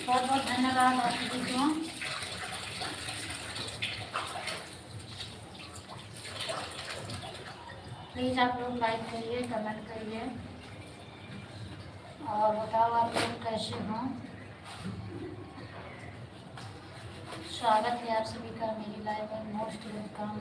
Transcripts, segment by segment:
बहुत बहुत धन्यवाद आप सभी को। प्लीज़ आप लोग लाइक करिए, कमेंट करिए और बताओ आप लोग कैसे हो। स्वागत है आप सभी का मेरी लाइव में। Most welcome.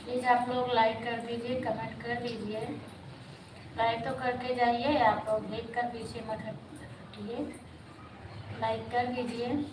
प्लीज़ आप लोग लाइक कर दीजिए, कमेंट कर दीजिए। लाइक तो करके जाइए, आप लोग देख कर पीछे मत हटिए, लाइक कर दीजिए।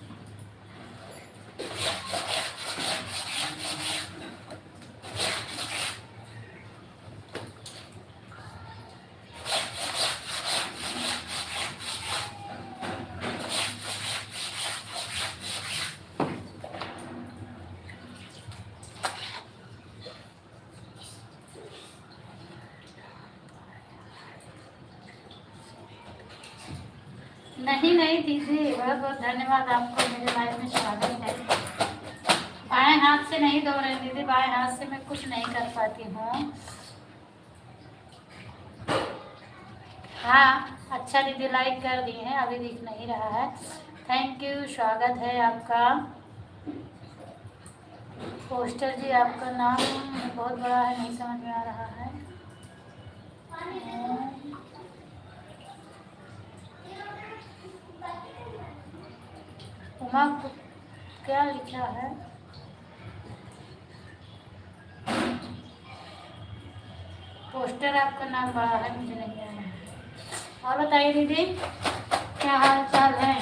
नहीं नहीं दीदी, बहुत बहुत धन्यवाद आपको, मेरे लाइफ में स्वागत है। बाएं हाथ से नहीं दो रहे दीदी, बाएं हाथ से मैं कुछ नहीं कर पाती हूँ। हाँ अच्छा दीदी, लाइक कर दिए हैं, अभी दिख नहीं रहा है। थैंक यू, स्वागत है आपका। पोस्टर जी आपका नाम बहुत बड़ा है, नहीं समझ में आ रहा है। उमा क्या लिखा है? पोस्टर आपका नाम बड़ा है, मुझे नहीं आया है। और बताइए दीदी, क्या हाल चाल है?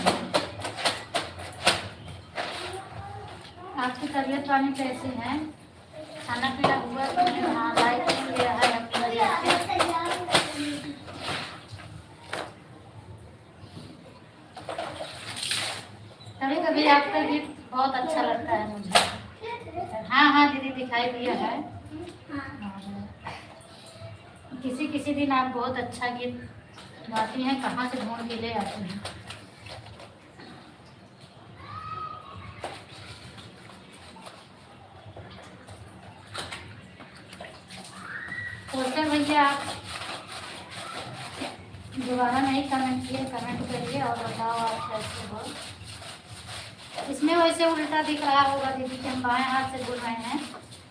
आपकी तबीयत पानी कैसी है? खाना पीना हुआ तो नहीं? हाँ लाइक नहीं लिया है अपनी वजह से। कभी कभी आपका गीत बहुत अच्छा लगता है मुझे। हाँ हाँ दीदी, दिखाई दिया है। किसी किसी दिन आप बहुत अच्छा गीत गाती हैं, कहाँ से ढूंढ के ले आती हैं। पोस्टर भैया आप दोबारा नहीं कमेंट किए, कमेंट करिए और बताओ आप कैसे हो। इसमें वैसे उल्टा दिख रहा होगा दीदी कि हम बाएं हाथ से बोल रहे हैं,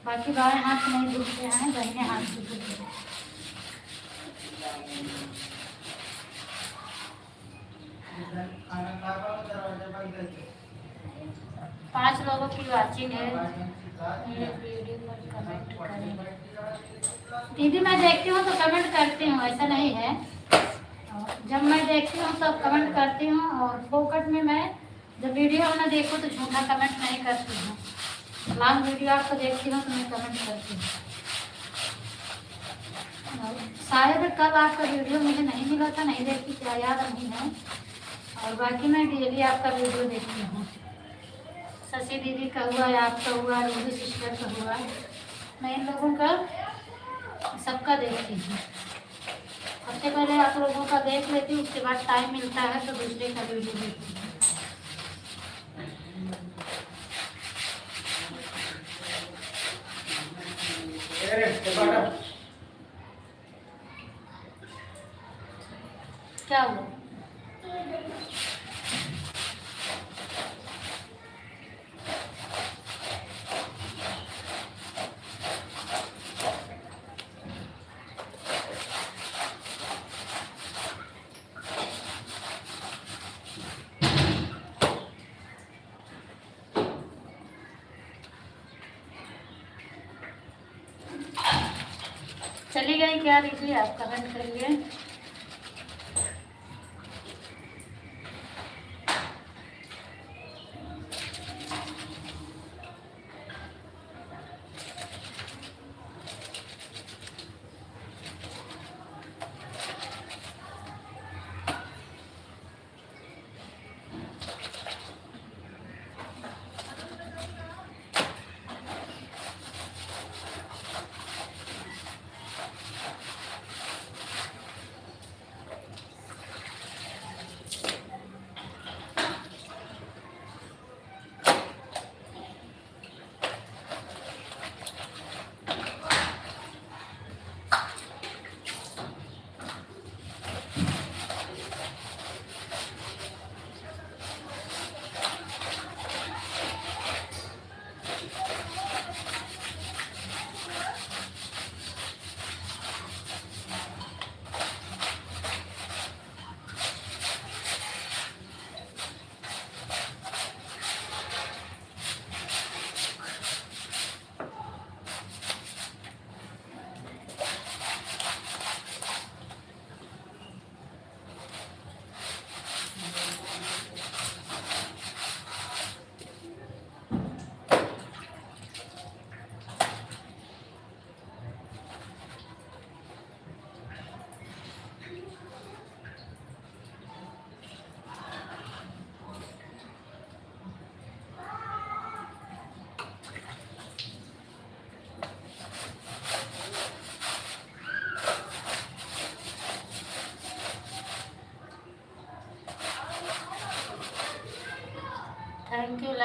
बाकी बाएं हाथ नहीं दिखते हैं, दाहिने हाथ से दिखते हैं। पांच लोगों की वाचिंग है, मेरे वीडियो पर कमेंट करें। दीदी मैं देखती हूँ तो कमेंट करती हूँ, ऐसा नहीं है। जब मैं देखती हूँ तब कमेंट करती हूँ, और फोकट में मैं जब वीडियो ना देखूँ तो झूठा कमेंट नहीं करती हूँ। लॉन्ग वीडियो आपको देखती हूँ तो मैं कमेंट करती हूँ। शायद कल आपका वीडियो मुझे नहीं मिला था, नहीं देखती, क्या याद नहीं है। और बाकी मैं डेली आपका वीडियो देखती हूँ। शशि दीदी का हुआ, आपका हुआ, रूबी सिस्टर का हुआ, मैं इन लोगों का सबका देखती हूँ। सबसे पहले आप लोगों का देख लेती हूँ, उसके बाद टाइम मिलता है तो दूसरे का वीडियो देखती हूँ। क्या हुआ? चली गई क्या दीदी? आप कमेंट करिए।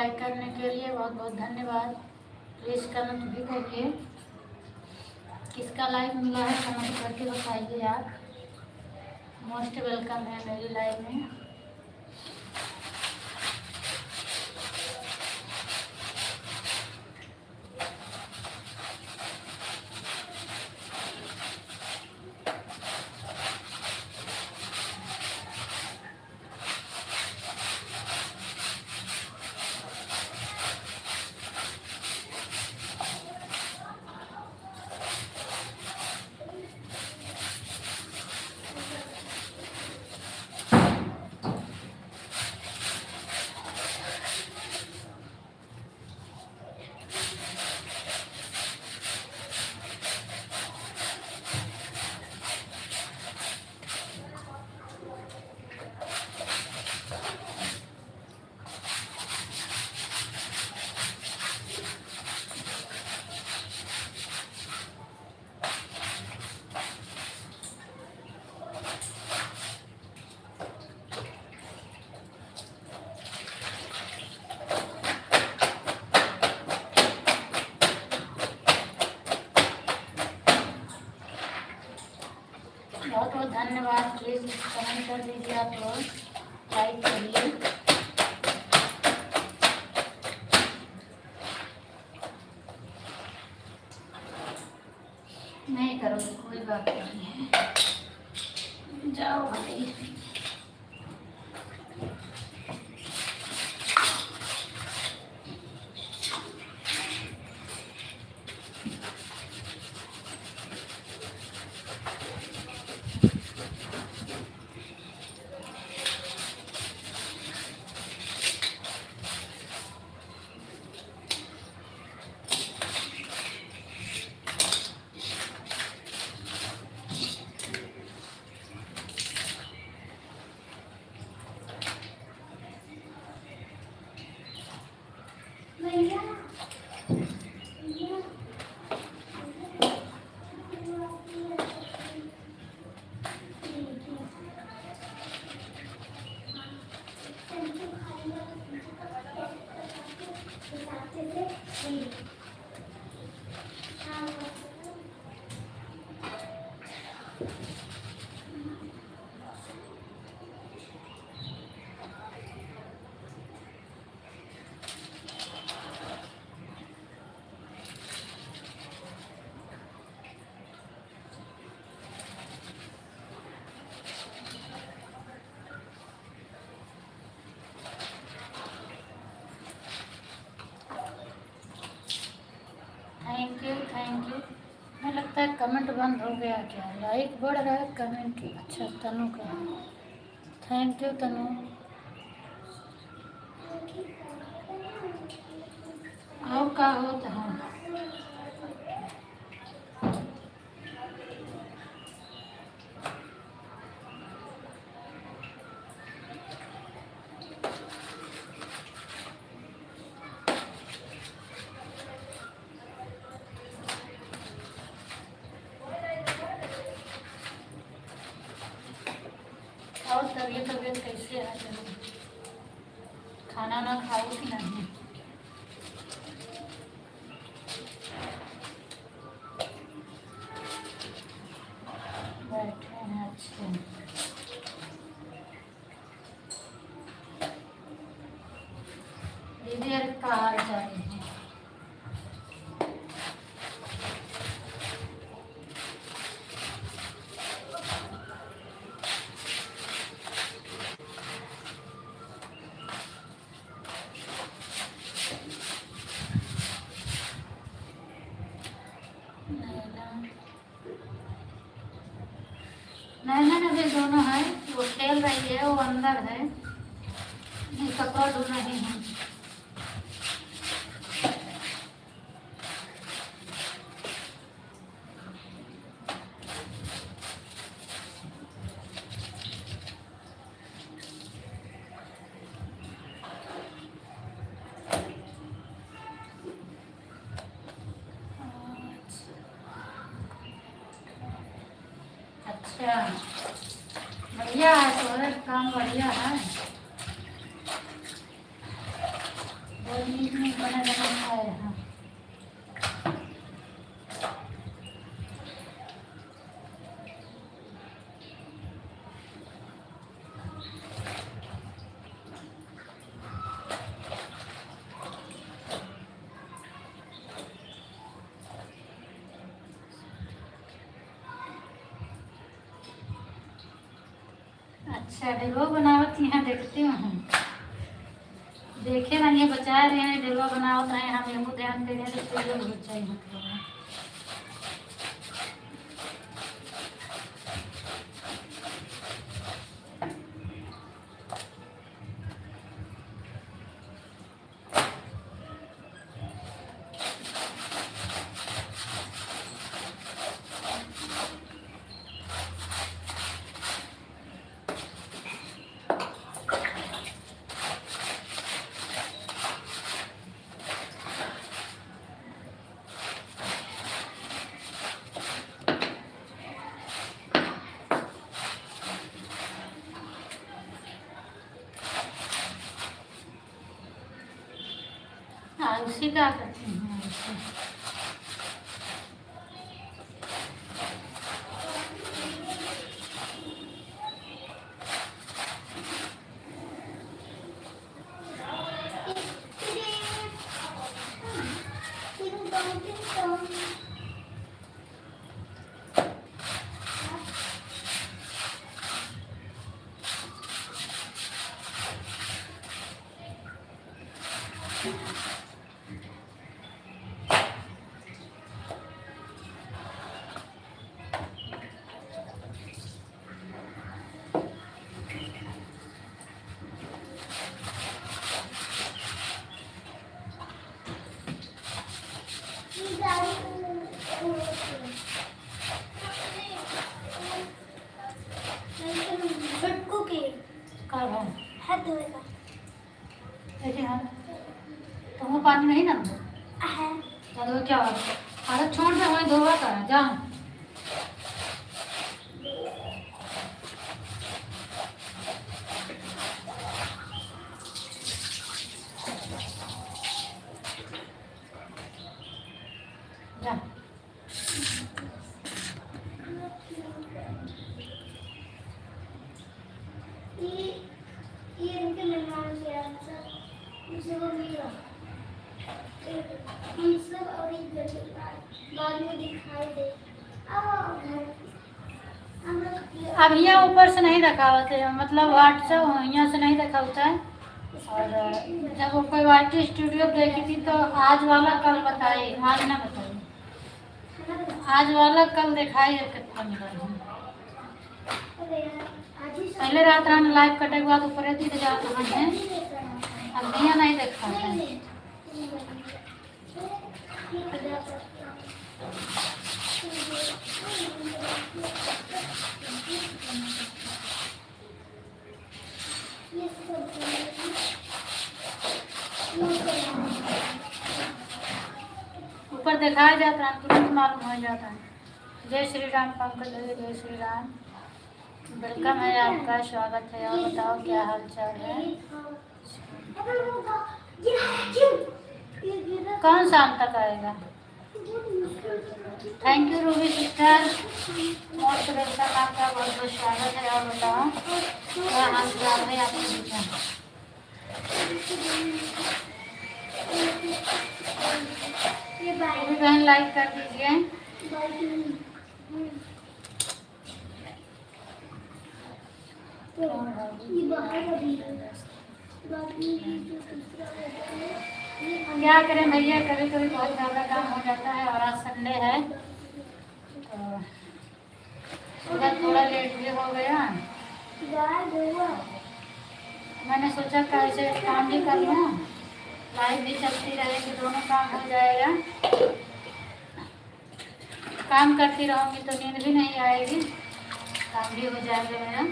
लाइक करने के लिए बहुत बहुत धन्यवाद। प्लीज़ कमेंट भी करिए, किसका लाइक मिला है कमेंट करके बताइए आप। मोस्ट वेलकम है मेरी लाइव में। बहुत बहुत धन्यवाद। प्लीज़ कमेंट कर दीजिए आप लोग, लाइक करिए। नहीं करोगे कोई बात नहीं है, जाओ भाई। Thank you thank you. मुझे लगता है कमेंट बंद हो गया क्या? लाइक बढ़ रहा है, कमेंट अच्छा तनु का। थैंक यू तनु। और का हो तो हाँ और तबीयत कैसे है? खाना ना खाओ कि नहीं? बैठे हैं। अच्छा दीदी अरे कहाँ जा रही है? नैना अभी दोनों है, वो खेल रही है, वो अंदर है। कपड़ा धो रही है। अच्छा बढ़िया है, तो काम बढ़िया है। और नीक नीक बना बना खाए रहा। अच्छा डेलवा बनावत यहाँ देखती हूँ, देखे ना ये बचा रहे हैं डेलवा बनावत रहे, हम एमू ध्यान दे रहे हैं तो ये बहुत चाहिए मतलब उसी का करती हूँ उसी। छुटकू के कब है हाथ धोए का देखिए हाँ, तुमको पानी नहीं ना है। चलो क्या बात है, अरे छोड़ दे वही धोवा कर जा। जा ये इनके मेहमान के आंसर मुझे वो मिला हम सब और एक घंटे बाद में दिखाई दे। अब घर हम लोग अब यहाँ ऊपर से नहीं दिखावते हैं, मतलब व्हाट्सएप यहाँ से नहीं दिखाता है। और जब वो कोई वाई स्टूडियो देखी थी तो आज वाला कल बताई, आज ना बताई, आज वाला कल दिखाई है कितना मिला है। पहले रात रात लाइव कटे के बाद ऊपर दी जाता है, अब दिया नहीं देखा है। ऊपर दिखाया जाता है तुरंत मालूम हो जाता है। जय श्री राम पंकज, जय श्री राम, वेलकम है आपका, स्वागत है। और बताओ क्या हाल चाल है। कौन शाम तक आएगा। Thank you Ruby sister, most welcome, आपका बहुत बहुत स्वागत है। और बताओ क्या हाल चाल है आपके। बहन लाइक कर दीजिए। क्या करें भैया, कभी कभी बहुत ज़्यादा काम हो जाता है। और आज संडे है तो सुबह थोड़ा लेट भी हो गया। मैंने सोचा कैसे काम भी कर लूँ, लाइफ भी चलती रहेगी, दोनों काम हो जाएगा। काम करती रहूँगी तो नींद भी नहीं आएगी, काम भी हो जाएगा मेरा।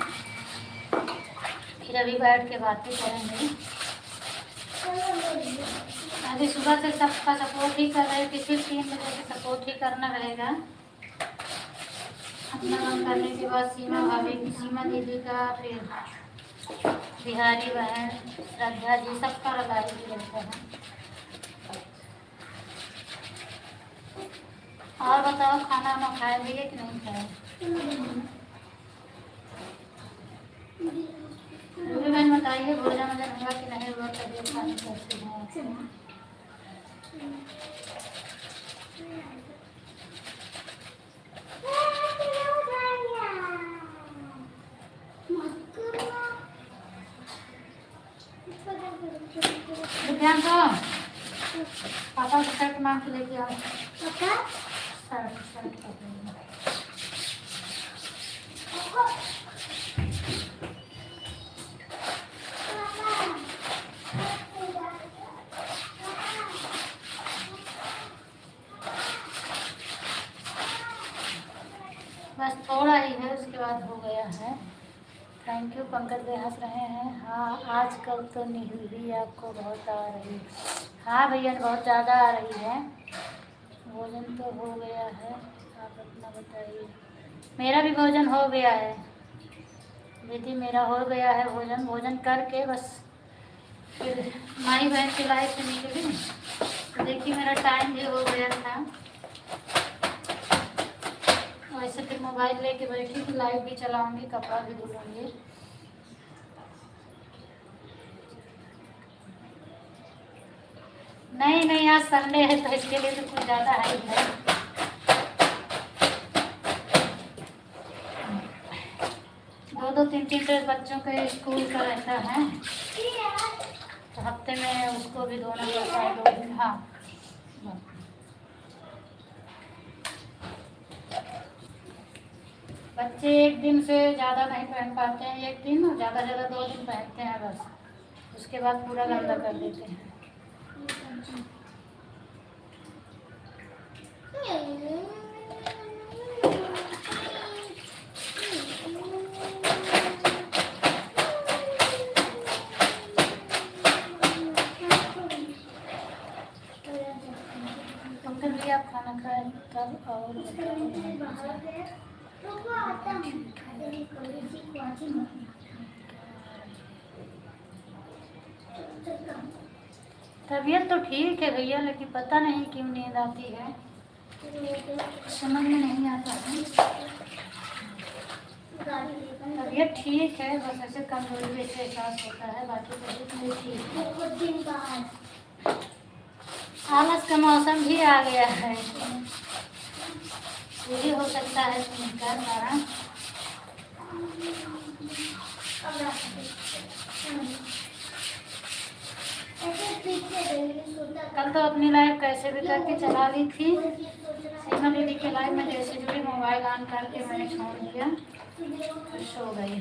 फिर अभी बैठ के बातें करेंगे। अभी सुबह से सबका सपोर्ट ही कर रहे थे, फिर 3 बजे से सपोर्ट ही करना रहेगा। अपना काम करने के बाद सीमा भाभी की, सीमा दीदी का, फिर बिहारी बहन, श्रद्धा जी, सबका लाइव भी रहता है। और बताओ, खाना वाना खाए लिए कि नहीं खाए? रूबी बहन बताइए, भोजन वोजन हुआ कि नहीं हुआ? तबीयत पानी कैसे है आपकी? ध्यान दो, पापा को शर्ट मांग के लेके आओ। शर्ट शर्ट पकड़िए। बस थोड़ा ही है, उसके बाद हो गया है। Thank you. पंकज भाई हंस रहे हैं। हाँ, आजकल तो नींद भी आपको बहुत आ रही है। हाँ भैया, बहुत ज़्यादा आ रही है। भोजन तो हो गया है, आप अपना बताइए। मेरा भी भोजन हो गया है दीदी, मेरा हो गया है भोजन। भोजन करके बस फिर माई बहन के लाइफ से निकली, तो देखिए मेरा टाइम भी हो गया था। वैसे फिर मोबाइल लेके बैठी थी, लाइव भी चलाऊंगी, कपड़ा भी धुलूंगी। नहीं नहीं, आज संडे है तो इसके लिए तो कुछ ज़्यादा है ही है। दो दो तीन तीन ड्रेस बच्चों के स्कूल का रहता है, तो हफ्ते में उसको भी धोना पड़ता है 2 दिन। हाँ, बच्चे एक दिन से ज़्यादा नहीं पहन पाते हैं, एक दिन ज़्यादा ज़्यादा 2 दिन पहनते हैं बस, उसके बाद पूरा गंदा कर देते हैं। पंकज भैया, आप खाना खाए तब और तबीयत तो ठीक है भैया, लेकिन पता नहीं क्यों नींद आती है, समझ में नहीं आता है। तबीयत ठीक है, बस ऐसे कमजोरी जैसे एहसास होता है, बाकी तबीयत नहीं ठीक है। आलस का मौसम भी आ गया है, ये भी हो सकता है कर कारण। कल तो अपनी लाइफ कैसे भी करके चला ली थी। सीमा दीदी के लाइफ में जैसे जुड़ी, मोबाइल ऑन करके मैंने छोड़ दिया, फिर सो गई।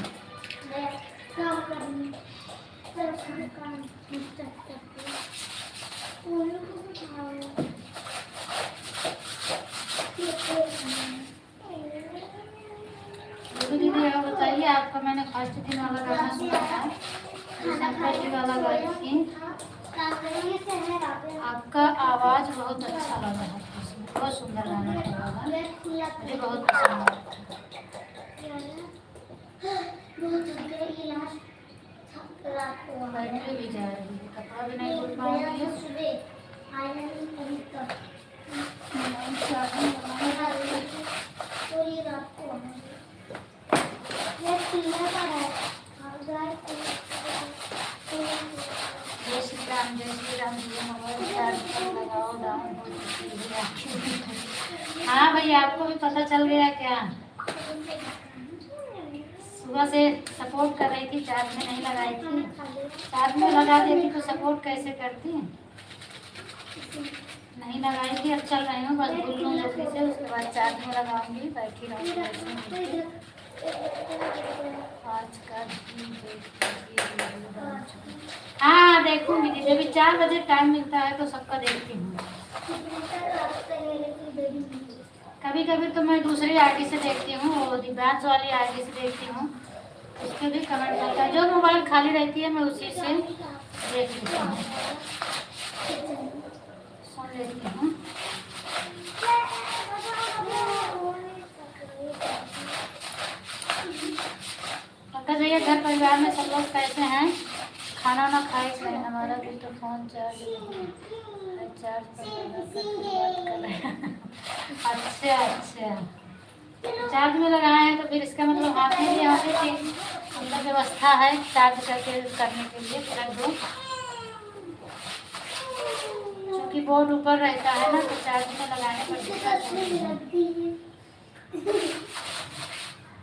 दीदी आप बताइए, आपका मैंने फर्स्ट दिन वाला गाना सुना था, शंकर जी वाला गाई थी, आपका आवाज़ बहुत अच्छा लगा है, बहुत सुंदर गाना था, मुझे बहुत पसंद आया। बैटरी भी जा रही है, कपड़ा भी नहीं धुल पाऊंगी। जय श्री राम, जय श्री राम जी, मोबाइल चार्ज पर लगाओ, डाउन हो चुकी है। हाँ भैया, आपको भी पता चल गया क्या? सुबह से सपोर्ट कर रही थी, चार्ज में नहीं लगाई थी। चार्ज में लगा देती तो सपोर्ट कैसे करती, नहीं लगाई थी। अब चल रही हूँ, बस भूल लूँ जल्दी से, उसके बाद चार्ज में लगाऊंगी, बैठी रहूँगी। आज का हाँ देखूंगी दीदी, अभी 4 बजे टाइम मिलता है तो सबका देखती हूँ। कभी कभी तो मैं दूसरी आईडी से देखती हूँ, वो दिव्यांश वाली आईडी से देखती हूँ, उसके भी कमेंट करता है। जो मोबाइल खाली रहती है मैं उसी से देख लेती हूँ, सुन लेती हूँ। पंकज भैया बताइए घर परिवार में सब लोग कैसे हैं? खाना ना खाए थे, हमारा भी तो फ़ोन चार्ज चार्ज पर लगा कर बात कर रहे हैं। अच्छा अच्छा, चार्ज में लगाए हैं तो फिर इसका मतलब हाथ में भी यहाँ पे अंदर व्यवस्था है चार्ज करके करने के लिए रख दो, क्योंकि बोर्ड ऊपर रहता है ना तो चार्ज में लगाने पर दिक्कत नहीं है।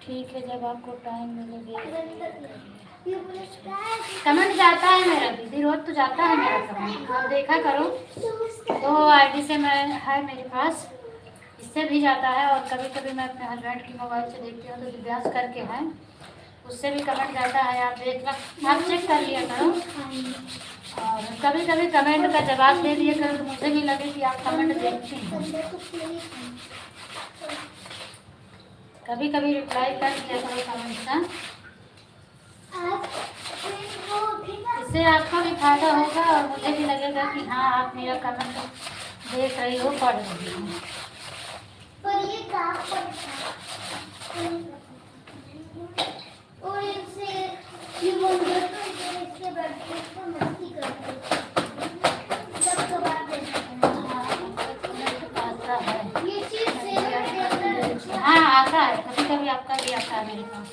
ठीक है, जब आपको टाइम मिले। कमेंट जाता है मेरा दीदी, रोज तो जाता है मेरा कमेंट, आप देखा करो। 2 आईडी से मैं है मेरे पास, इससे भी जाता है और कभी कभी मैं अपने हस्बैंड की मोबाइल से देखती हूँ तो दिव्यांश करके है, उससे भी कमेंट जाता है। आप आप चेक कर लिया करो और कभी कभी कमेंट का जवाब दे दिया करो तो मुझे भी लगे कि आप कमेंट देखती हैं। कभी कभी रिप्लाई कर दिया करो कमेंट का, इससे आपका भी फायदा होगा और मुझे भी लगेगा कि हाँ आप मेरा कमेंट देख रही हो, पढ़ रही हो। पर ये काम और इससे ये बोलते तो इसके बैठे तो मस्ती करते जब तो बात आता है ये चीज से हाँ आता है, कभी कभी आपका भी आता है मेरे पास,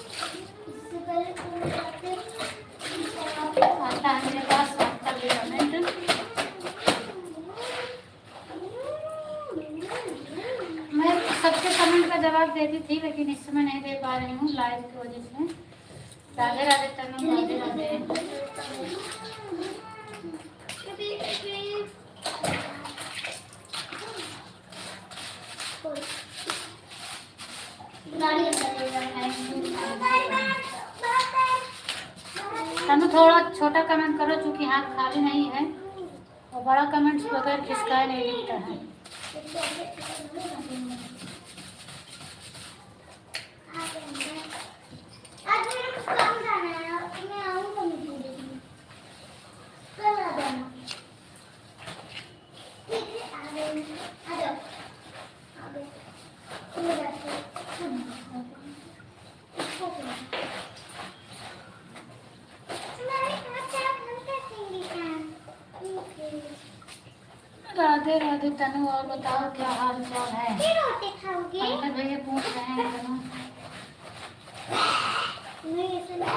इससे पहले आता है मेरे पास आपका भी कमेंट। मैं सबके कमेंट का जवाब देती थी लेकिन इस समय नहीं दे पा रही हूँ लाइव की वजह से। राधे राधे तनु, राधे राधे। तनु थोड़ा छोटा कमेंट करो क्योंकि हाथ खाली नहीं है और बड़ा कमेंट्स बगैर खिसकाए नहीं दिखता है। आज मेरे को काम जाना है, मैं आऊंगा कल आ जाना। ठीक है, आ गई, आ जाओ, आ गए। राधे राधे तनु, और बताओ क्या हाल चाल है? रोटी खाओगे? अंकल भैया पूछ रहे हैं तनु। नहीं ऐसे नहीं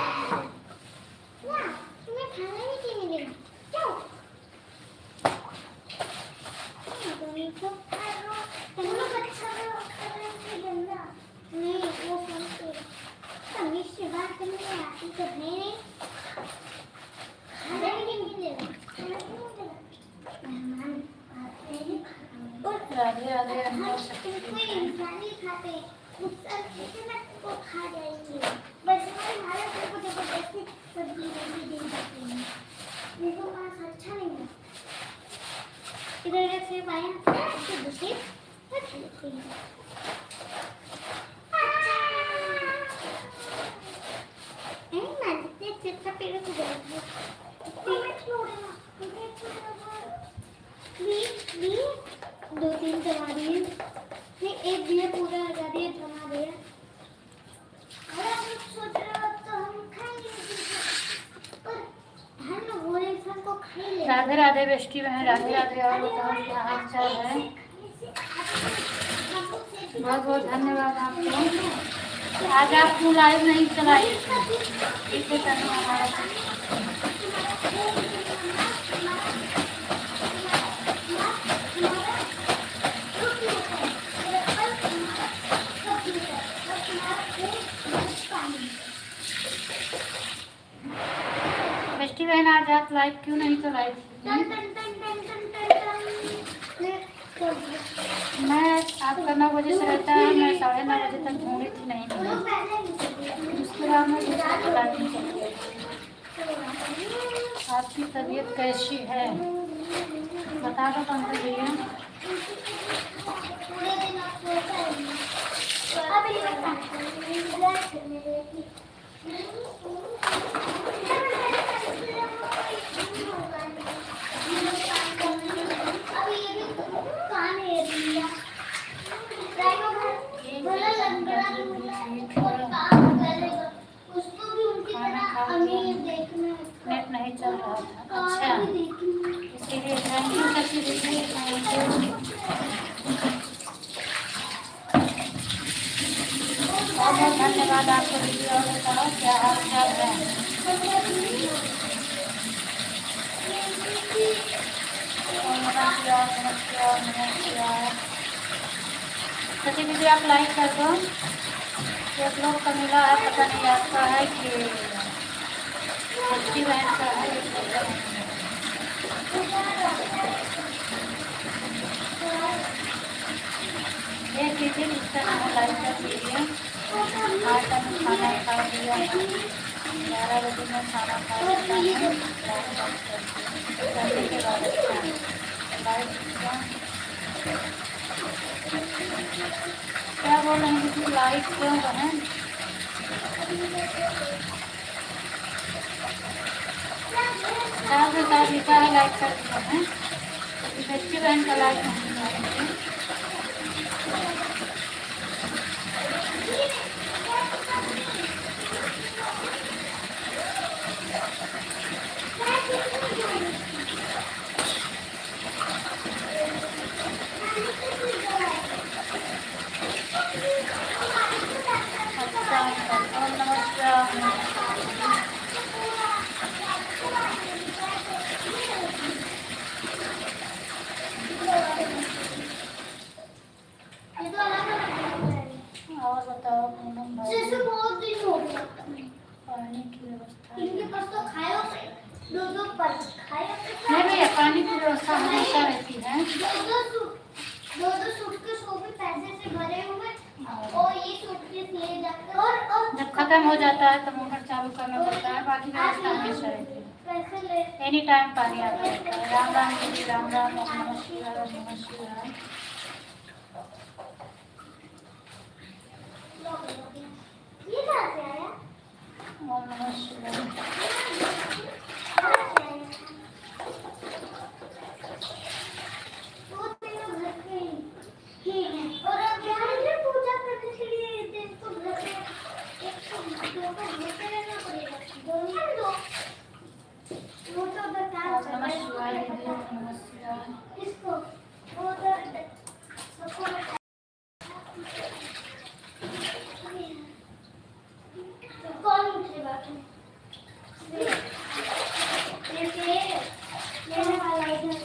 ना, तुम्हें खाना नहीं पीने देना, जाओ। तुम्हें तो खाओ, तुम लोग अच्छा खाना नहीं गंदा, नहीं वो फोन पे तमीज से बात करने आती तो है नहीं, खाना भी नहीं देना, खाना क्यों देना? मेहमान आते हैं खाना और राधे राधे कोई इंसान नहीं खाते, गुस्सा कितना को खा जाएंगे, बस हमारे घर को जबरदस्ती सब्जी नहीं दी जाती है, उनको मांस अच्छा नहीं है। इधर से पाया तो दूसरी रख लेते हैं। अच्छा नहीं मानते चिप्स पेड़ को जाएंगे भी 2-3 जमा दिए, नहीं एक दिया पूरा लगा दिया, जमा दिया। और आप लोग सोच रहे हो तो हम खाएंगे, पर हम लोग वो इंसान को खाई ले। राधे राधे बेस्टी बहन, राधे राधे। और बताओ क्या हाल चाल है? बहुत बहुत धन्यवाद आपको। आज आपको लाइव नहीं चलाई ठीक है तनु हमारा बेस्टी बहन, आज आप लाइव क्यों नहीं चलाई थी? मैं आपका 9 बजे से रहता है, मैं 9:30 बजे तक ढूंढी थी, नहीं मिली। उसके बाद मैं दूसरा चलाती चली गई। आपकी तबीयत कैसी है बता दो पंकज भैया। खाना थैंक यू शशि दीदी, थैंक यू। बहुत बहुत धन्यवाद आपको दीदी। और बताओ क्या हाल चाल है? नमस्कार नमस्कार नमस्कार। शशि दीदी आप लाइक कर दो। एक लोग का मिला है, पता नहीं आपका है कि शशि बहन का है। एक लोग का नहीं है। ये कीजिए, इसका नाम लाइक कर दीजिए। आज हम खाना खा लिया है, 11 बजे में खाना खा लिया है। करने के बाद लाइक क्या बोल रहे हैं कि लाइक क्यों बहन? साथ लिखा है लाइक कर दिया है। बच्ची बहन का लाइक नहीं। और बताओ पूनम भाई, जैसे बहुत दिन हो गया पानी की व्यवस्था? इनके पास तो खाए दो पर खाए नहीं भैया, पानी की व्यवस्था हमेशा रहती है। दो सूटकेस वो भी पैसे से भरे हुए और ये सूटकेस ले जाते और जब खत्म हो जाता है तो मोटर चालू करना पड़ता है। बाकी व्यवस्था हमेशा रहती है, पैसे ले एनी टाइम पानी आता रहता है। राम राम दीदी, राम राम, नमः शिवाय, नमः शिवाय। ये कहाँ से आया? ओम नमः शिवाय। वो तीनों घर पे ही हैं और अब यहाँ इधर पूजा करने के लिए दिन को घर पे एक तो दो का होते रहना पड़ेगा। दो वो तो बता नमः शिवाय दीदी, नमः शिवाय। इसको वो तो सबको कौन उठेगा? लेने वाला इधर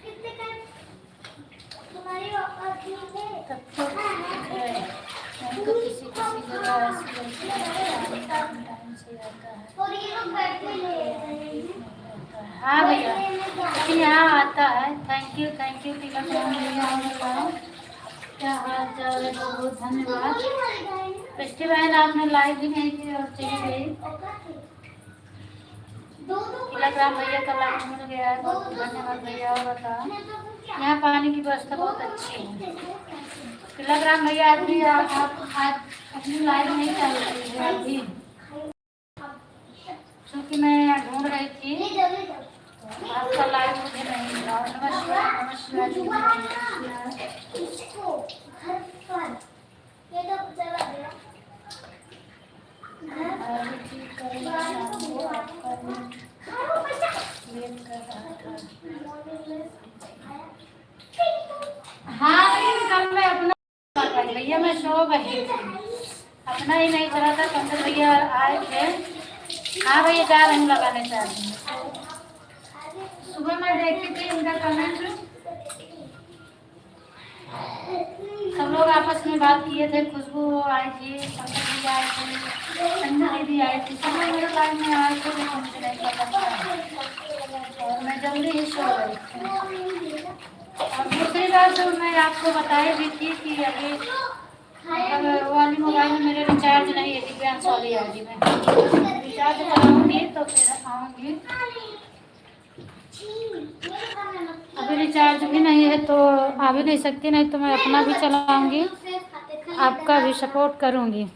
कितने का तुम्हारी औकात ठीक है? तब तो है, नहीं तो किसी जगह ऐसी लगती है टाइम से आता है। और ये लोग बैठे ले रहे हैं। हाँ भैया, लेकिन यहाँ आता है। थैंक यू तिलक भैया। और बताओ क्या हाल चाल है? बहुत बहुत धन्यवाद। कृष्टि बहन आपने लाइक भी नहीं की और चली गई। तिलक राम भैया का लाइक मिल गया है, बहुत बहुत धन्यवाद भैया। और बताओ यहाँ पानी की व्यवस्था बहुत अच्छी है। तिलक राम भैया अभी आप अपनी लाइव नहीं चालू की है अभी, क्योंकि मैं ढूंढ रही थी तो आपका लाइव मुझे नहीं मिला। नमस्कार नमस्कार जी, नमस्कार। इसको घर पर ये तो चला गया हाँ कल मैं अपना भैया मैं सो गई थी, अपना ही नहीं चला था। पंकज भैया आए थे। हाँ भैया जा रही हूँ लगाने चाहती हूँ। सुबह मैं देखी थी इनका कमेंट, सब लोग आपस में बात किए थे। खुशबू आई थी, पंकज भैया आए थे, संजना दीदी आई थी, सब लोग मेरे लाइन में आए थे, लेकिन मुझे नहीं पता था और मैं जल्दी ही सो गई थी। और दूसरी बात तो मैं आपको बताई भी थी कि अभी मतलब वो वाली मोबाइल में मेरे रिचार्ज नहीं है, दिव्यांश वाली आईडी में रिचार्ज कराऊंगी तो फिर आऊँगी। अभी रिचार्ज भी नहीं है तो आ भी नहीं सकती, नहीं तो मैं अपना भी चलाऊंगी, आपका भी सपोर्ट करूंगी।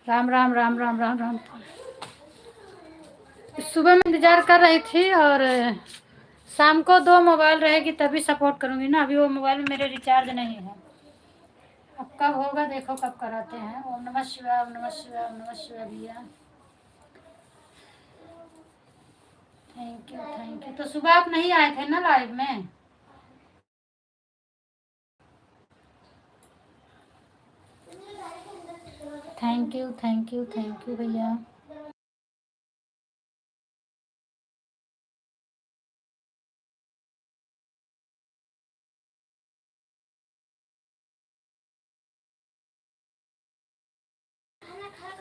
राम राम राम राम राम राम। सुबह में इंतज़ार कर रही थी और शाम को 2 मोबाइल रहेगी तभी सपोर्ट करूँगी ना, अभी वो मोबाइल में मेरे रिचार्ज नहीं है। अब कब होगा देखो, कब कराते हैं। ओम नमः शिवाय, ओम नमः शिवाय, ओम नमः शिवाय भैया। Thank you thank you. तो सुबह आप नहीं आए थे ना लाइव में? Thank you thank you thank you भैया।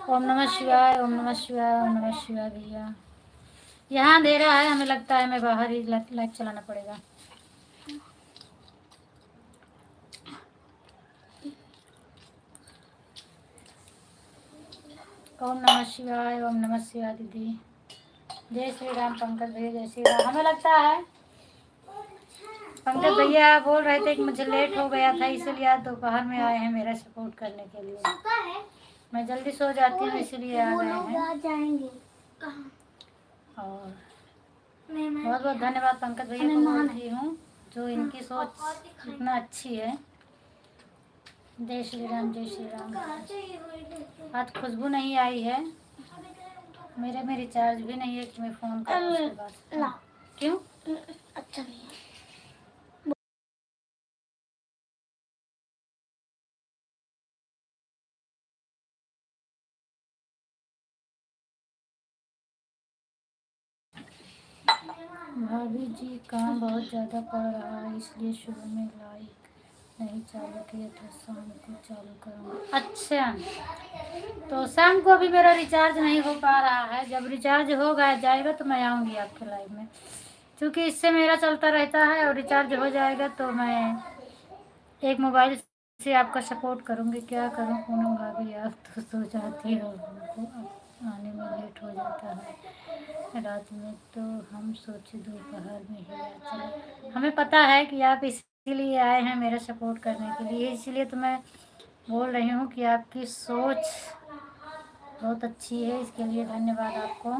ओम नमः शिवाय, ओम नमः शिवाय, ओम नमः शिवाय भैया। यहाँ दे रहा है, हमें लगता है मैं बाहर ही लाइट चलाना पड़ेगा। ओम नमः शिवाय, ओम नमः शिवाय दीदी। जय श्री राम पंकज भैया, जय श्री राम। हमें लगता है पंकज भैया बोल रहे थे कि मुझे लेट हो गया था इसलिए आज दोपहर में आए हैं मेरा सपोर्ट करने के लिए। मैं जल्दी सो जाती हूँ इसलिए आ गए हैं। और बहुत बहुत धन्यवाद पंकज भैया को बोलती हूँ जो इनकी सोच इतना अच्छी है। जय श्री राम, जय श्री राम। आज खुशबू नहीं आई है, मेरे में रिचार्ज भी नहीं है कि मैं फ़ोन करूँ उसके बाद। क्यों? अच्छा नहीं है। भाभी जी काम बहुत ज़्यादा पड़ रहा है इसलिए शुरू में लाइक नहीं चालू किया था, शाम को चालू करूँगा। अच्छा, तो शाम को अभी मेरा रिचार्ज नहीं हो पा रहा है। जब रिचार्ज हो गया जाएगा तो मैं आऊँगी आपके लाइव में, क्योंकि इससे मेरा चलता रहता है और रिचार्ज हो जाएगा तो मैं एक मोबाइल से आपका सपोर्ट करूँगी। क्या करूँ पूनम भाभी, आप तो सो जाती हो, हमको आने में लेट हो जाता है रात में, तो हम सोचे दोपहर में ही आ चले। हमें पता है कि आप इसीलिए आए हैं मेरा सपोर्ट करने के लिए, इसीलिए तो मैं बोल रही हूँ कि आपकी सोच बहुत अच्छी है, इसके लिए धन्यवाद आपको।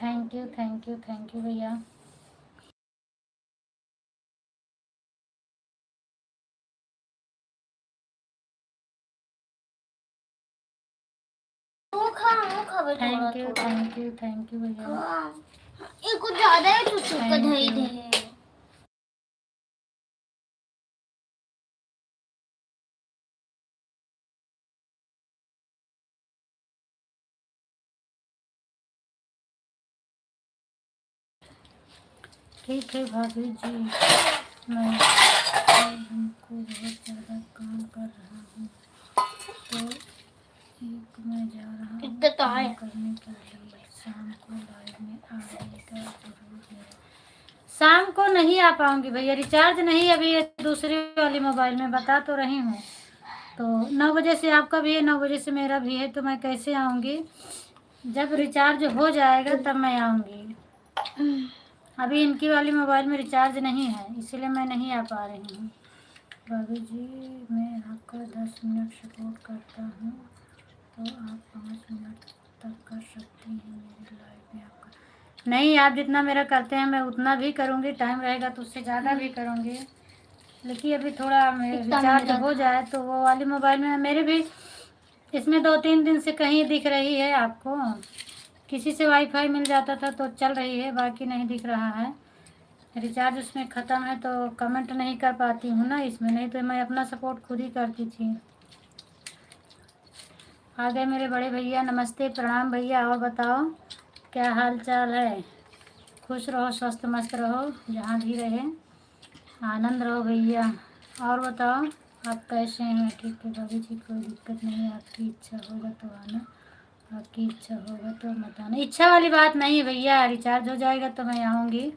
Thank you thank you thank you भैया। थैंक यू भैया। ये कुछ ज्यादा है तो सुक्का दही दे। ठीक है भाभी जी, मैं हमको बहुत ज़्यादा काम कर रहा हूँ तो एक मैं जा रहा हूँ काम करने के लिए। शाम को लाइव में आएगा जरूर मेरा। शाम को नहीं आ पाऊँगी भैया, रिचार्ज नहीं अभी ये दूसरी वाली मोबाइल में बता तो रही हूँ। तो 9 बजे से आपका भी है, 9 बजे से मेरा भी है, तो मैं कैसे आऊँगी? जब रिचार्ज हो जाएगा तब मैं आऊँगी। अभी इनकी वाली मोबाइल में रिचार्ज नहीं है इसीलिए मैं नहीं आ पा रही हूँ। भाभी जी मैं आपका 10 मिनट सपोर्ट करता हूँ तो आप 5 मिनट तक कर सकती हैं मेरे लाइव में आपका। नहीं, आप जितना मेरा करते हैं मैं उतना भी करूँगी, टाइम रहेगा तो उससे ज़्यादा भी करूँगी, लेकिन अभी थोड़ा रिचार्ज हो जाए तो वो वाली मोबाइल में मेरे भी इसमें 2-3 दिन से कहीं दिख रही है आपको, किसी से वाईफाई मिल जाता था तो चल रही है, बाकी नहीं दिख रहा है। रिचार्ज उसमें ख़त्म है तो कमेंट नहीं कर पाती हूँ ना इसमें, नहीं तो मैं अपना सपोर्ट खुद ही करती थी। आ गए मेरे बड़े भैया, नमस्ते प्रणाम भैया। और बताओ क्या हाल चाल है? खुश रहो, स्वस्थ मस्त रहो, जहाँ भी रहे आनंद रहो भैया। और बताओ आप कैसे हैं? ठीक है भाभी जी, कोई दिक्कत नहीं है, आपकी इच्छा होगा तो आना, आपकी इच्छा होगा तो मत आना। इच्छा वाली बात नहीं है भैया, रिचार्ज हो जाएगा तो मैं आऊँगी।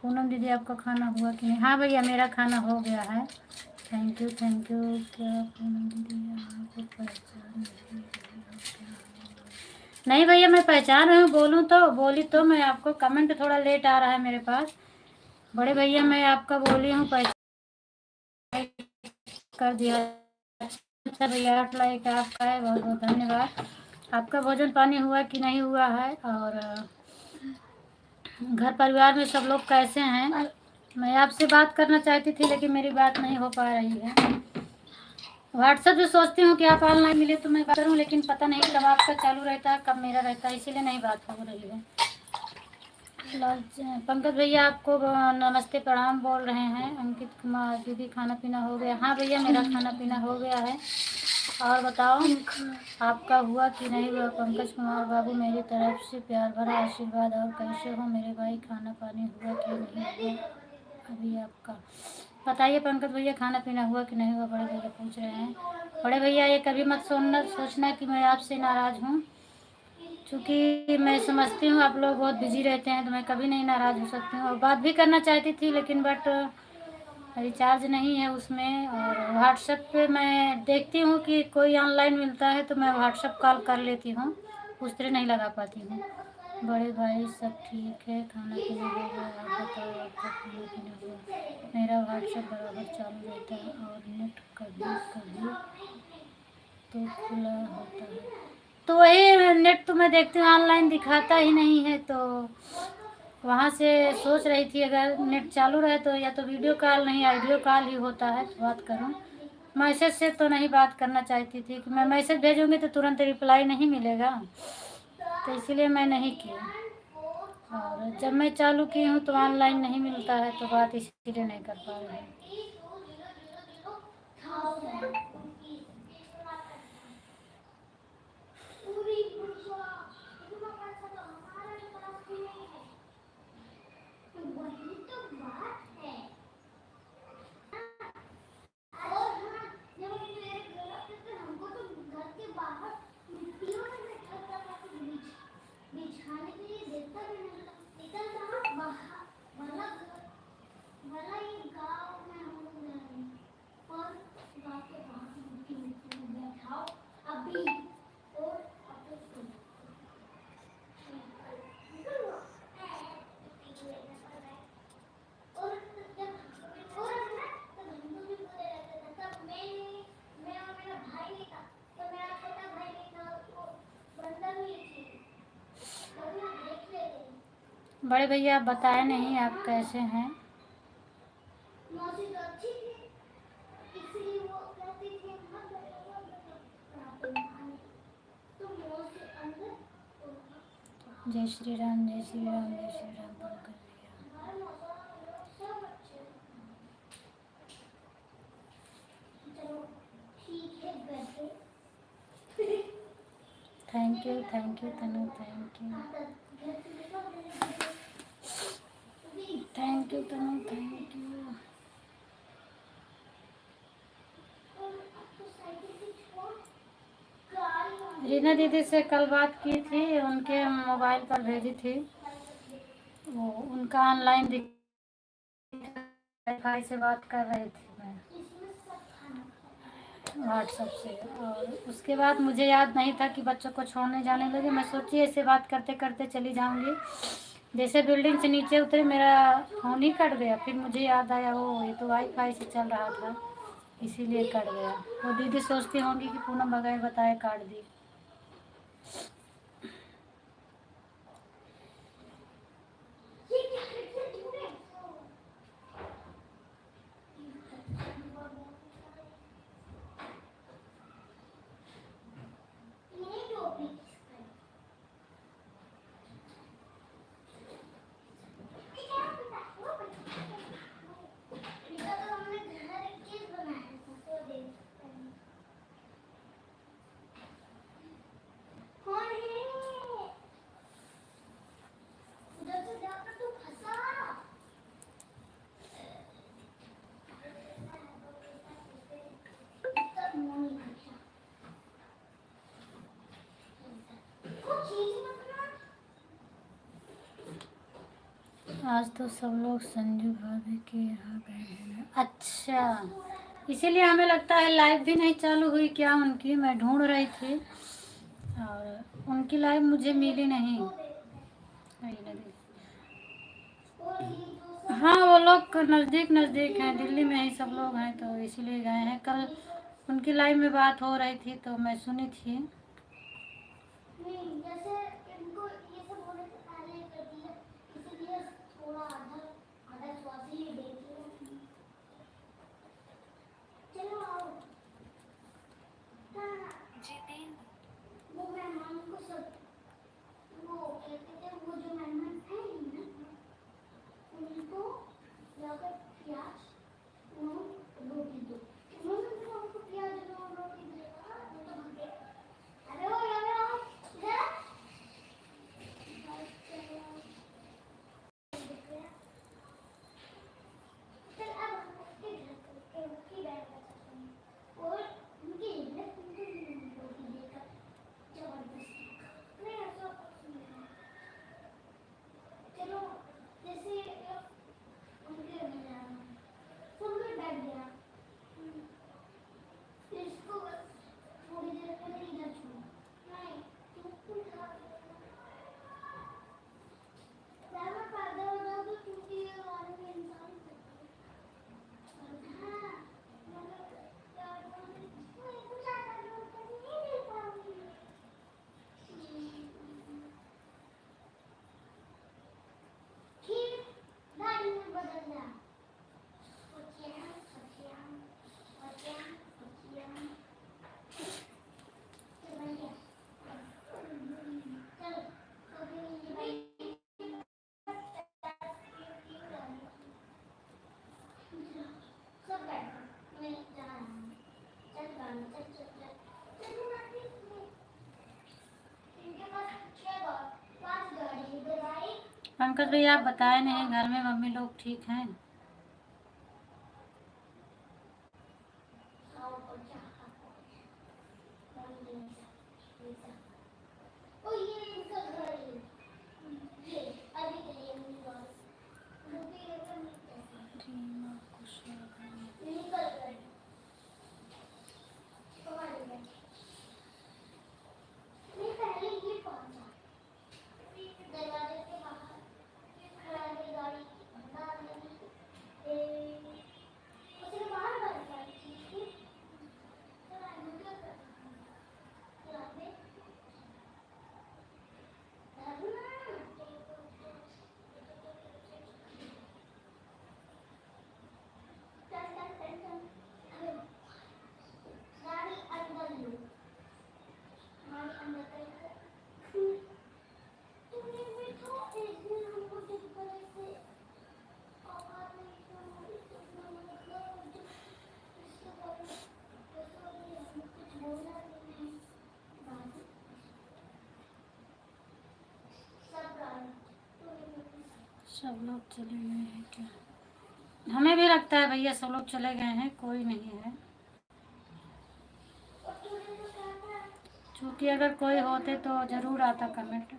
पूनम दीदी आपका खाना हुआ कि नहीं? हाँ भैया मेरा खाना हो गया है। Thank you thank you. क्या पूनम दीदी आपको पहचान नहीं रही हो क्या? नहीं भैया मैं पहचान रही हूँ, बोली तो मैं आपको, कमेंट थोड़ा लेट आ रहा है मेरे पास। बड़े भैया मैं आपका बोली हूँ, पहचान कर दिया। अच्छा भैया 8 लाइक आपका है, बहुत बहुत धन्यवाद। आपका भोजन पानी हुआ कि नहीं हुआ है? और घर परिवार में सब लोग कैसे हैं? मैं आपसे बात करना चाहती थी लेकिन मेरी बात नहीं हो पा रही है। व्हाट्सएप से सोचती हूँ कि आप ऑनलाइन मिले तो मैं बात करूँ, लेकिन पता नहीं कब आपका चालू रहता है कब मेरा रहता है, इसीलिए नहीं बात हो रही है। पंकज भैया आपको नमस्ते प्रणाम बोल रहे हैं। अंकित कुमार दीदी खाना पीना हो गया? हाँ भैया मेरा खाना पीना हो गया है। और बताओ आपका हुआ कि नहीं हुआ? पंकज कुमार बाबू मेरी तरफ से प्यार भरा आशीर्वाद। और कैसे हो मेरे भाई, खाना पानी हुआ कि नहीं हुआ अभी आपका? बताइए पंकज भैया खाना पीना हुआ कि नहीं हुआ? बड़े भैया पूछ रहे हैं। बड़े भैया ये कभी मत सोचना कि मैं आपसे नाराज़ हूँ, क्योंकि मैं समझती हूँ आप लोग बहुत बिजी रहते हैं तो मैं कभी नहीं नाराज़ हो सकती हूँ। और बात भी करना चाहती थी लेकिन बट रिचार्ज नहीं है उसमें। और व्हाट्सएप पे मैं देखती हूँ कि कोई ऑनलाइन मिलता है तो मैं व्हाट्सएप कॉल कर लेती हूँ, उस तरह नहीं लगा पाती हूँ। बड़े भाई सब ठीक है, खाना पीना हो गया? आप बताओ आपका खाना पीना हुआ? मेरा व्हाट्सएप बराबर चालू रहता है और नेट कभी कभी तो खुला होता है। तो वही नेट तो मैं देखती हूँ ऑनलाइन दिखाता ही नहीं है, तो वहाँ से सोच रही थी अगर नेट चालू रहे तो या तो वीडियो कॉल नहीं ऑडियो कॉल ही होता है तो बात करूँ। मैसेज से तो नहीं बात करना चाहती थी कि मैं मैसेज भेजूँगी तो तुरंत रिप्लाई नहीं मिलेगा, तो इसीलिए मैं नहीं की। और जब मैं चालू की हूँ तो ऑनलाइन नहीं मिलता है तो बात इसीलिए नहीं कर पा रही हूँ। वही तो बात है। और हाँ, जब हम मेरे घर आते थे हमको तो घर के बाहर मिट्टियों में बैठा था कि बिछाने के लिए देता भी नहीं था। निकलता हम बाहर भला भला ये गाँव में हम लोग रह रहे हैं और गाँव के बाहर मिट्टी मिट्टी में बैठाओ अभी और अपने और जब और ना तब हमको भी बोले रहते थे तब मैं और मेरा भाई नहीं था, तो मेरा छोटा भाई नहीं था, वो बंदर नहीं थी, तो वो देख लेते। बड़े भैया आप बताए नहीं आप कैसे हैं? मौसी तो अच्छी थी, इसलिए वो कहती थी मत बैठो तो मौसी अंदर जय श्री राम जय श्री राम जय श्री राम पंकज भैया। हमारे मौसा सब अच्छे। चलो ठीक है बैठे। Thank you Tanu, thank you Tanu, thank you. Reena दीदी से कल बात की थी, उनके मोबाइल पर भेजी थी, वो उनका ऑनलाइन वाईफाई से बात कर रही थी मैं व्हाट्सएप से। और उसके बाद मुझे याद नहीं था कि बच्चों को छोड़ने जाने लगे, मैं सोची ऐसे बात करते करते चली जाऊंगी। जैसे बिल्डिंग से नीचे उतरे मेरा फ़ोन ही कट गया, फिर मुझे याद आया वो ये तो वाईफाई से चल रहा था इसीलिए कट गया। वो दीदी सोचती होंगी कि पूनम बगैर बताए काट दी। आज तो सब लोग संजू भाभी के यहाँ गए हैं। अच्छा, इसीलिए हमें लगता है लाइव भी नहीं चालू हुई क्या उनकी? मैं ढूंढ रही थी और उनकी लाइव मुझे मिली नहीं। हाँ वो लोग नज़दीक नज़दीक हैं, दिल्ली में ही सब लोग हैं तो इसीलिए गए हैं। कल उनकी लाइव में बात हो रही थी तो मैं सुनी थी। नहीं, जैसे इनको ये सब होने से पहले कर दिया, इसीलिए पंकज भैया आप बताए नहीं, घर में मम्मी लोग ठीक हैं? सब लोग चले गए हैं क्या? हमें भी लगता है भैया सब लोग चले गए हैं, कोई नहीं है। क्योंकि अगर कोई होते तो ज़रूर आता कमेंट।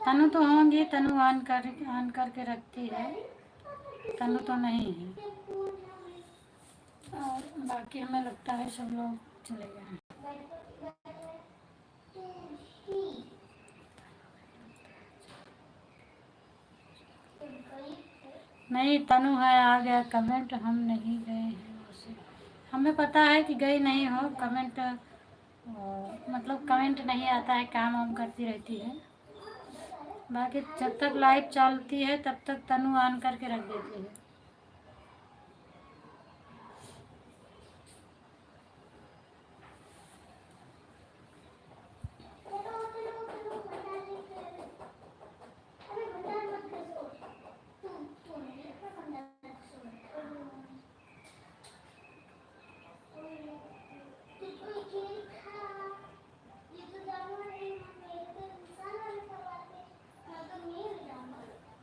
तनु तो होंगी, तनु ऑन करके रखती है, तनु तो नहीं है। और बाकी हमें लगता है सब लोग चले गए हैं। नहीं, तनु है, आ गया कमेंट, हम नहीं गए हैं उसे। हमें पता है कि गई नहीं हो, कमेंट मतलब कमेंट नहीं आता है, काम वाम करती रहती है। बाकी जब तक लाइव चलती है तब तक तनु ऑन करके रख देती है।